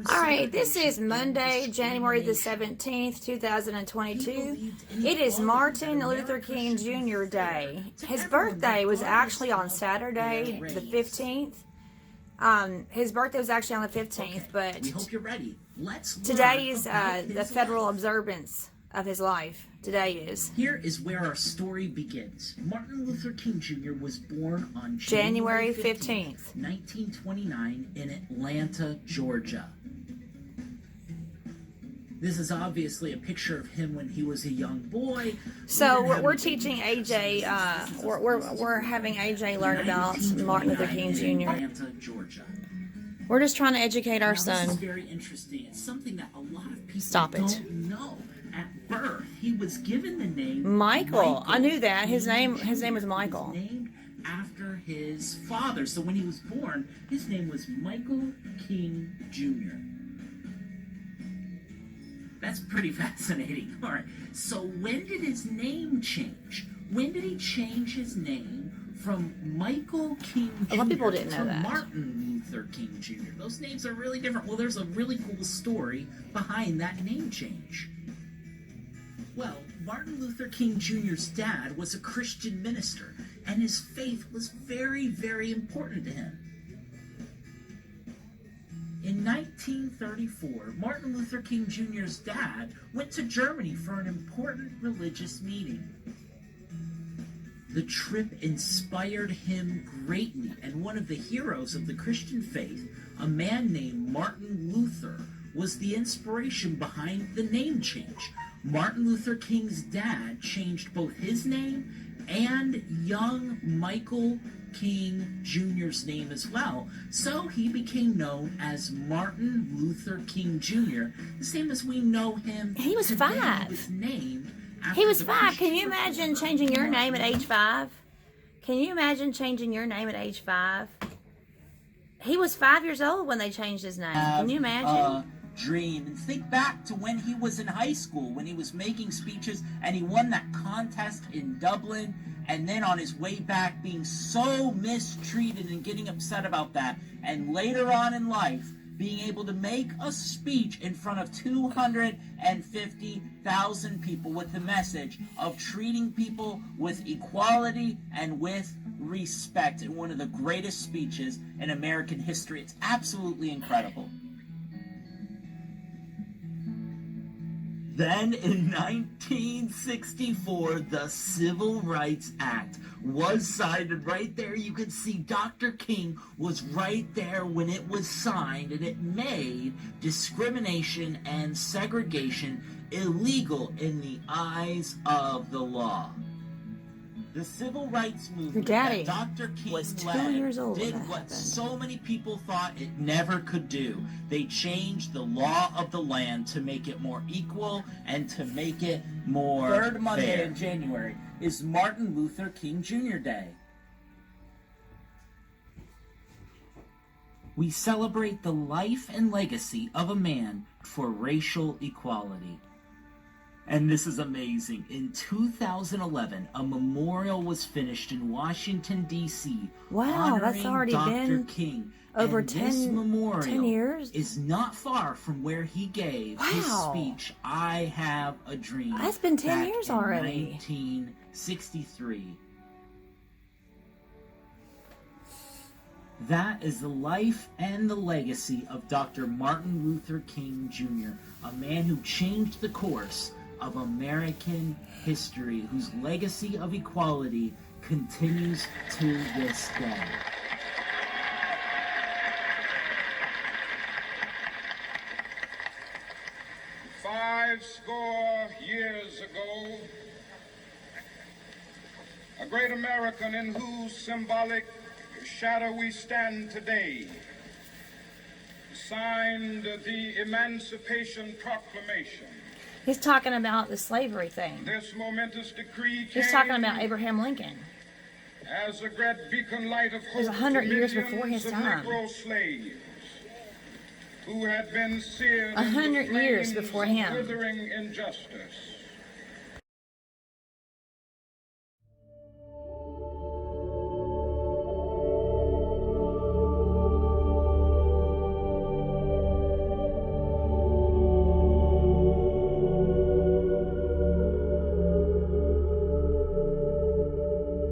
All right, this is Monday, January the 17th, 2022. It is Martin Luther King Jr. Day. His birthday was actually on Saturday, the 15th. His birthday was actually on the 15th, but today is the federal observance of his life. Today is. Here is where our story begins. Martin Luther King Jr. was born on January 15th, 1929 in Atlanta, Georgia. This is obviously a picture of him when he was a young boy. So we're teaching AJ, we're having AJ learn about Martin Luther King Jr. Atlanta, Georgia. We're just trying to educate our son. This is very interesting. It's something that a lot of people don't know. At birth, he was given the name Michael. I knew that. His name was Michael. Named after his father. So when he was born, his name was Michael King Jr. That's pretty fascinating. All right. So when did his name change? When did he change his name from Michael King Jr. A lot of people didn't know to that. Martin Luther King Jr.? Those names are really different. Well, there's a really cool story behind that name change. Well, Martin Luther King Jr.'s dad was a Christian minister, and his faith was very, very important to him. In 1934, Martin Luther King Jr.'s dad went to Germany for an important religious meeting. The trip inspired him greatly, and one of the heroes of the Christian faith, a man named Martin Luther, was the inspiration behind the name change. Martin Luther King's dad changed both his name and young Michael King Jr.'s name as well, so he became known as Martin Luther King Jr., the same as we know him. He was today. 5. He was named after He was the 5. Christian Can you imagine changing your name at age 5? Can you imagine changing your name at age 5? He was 5 years old when they changed his name. Can you imagine? Dream and think back to when he was in high school, when he was making speeches and he won that contest in Dublin, and then on his way back being so mistreated and getting upset about that, and later on in life being able to make a speech in front of 250,000 people with the message of treating people with equality and with respect in one of the greatest speeches in American history. It's absolutely incredible. Then in 1964, the Civil Rights Act was signed, and right there you can see Dr. King was right there when it was signed, and it made discrimination and segregation illegal in the eyes of the law. The civil rights movement daddy that Dr. King was 2 led years old did when that what happened. so many people thought it never could do. They changed the law of the land to make it more equal and to make it more Third Monday in January is Martin Luther King Jr. Day. We celebrate the life and legacy of a man for racial equality. And this is amazing. In 2011, a memorial was finished in Washington, D.C. Wow, that's already Dr. been King. over and 10 this memorial 10 years? is not far from where he gave his speech, I Have a Dream. That's been 10 back years in already. 1963. That is the life and the legacy of Dr. Martin Luther King Jr., a man who changed the course of American history, whose legacy of equality continues to this day. Five score years ago, a great American in whose symbolic shadow we stand today signed the Emancipation Proclamation. He's talking about the slavery thing. This momentous decree He's talking about Abraham Lincoln. as a great beacon light of hope. It was 100 to years millions before his of time. Negro slaves who had been seared 100 in the years flames before of him. withering injustice.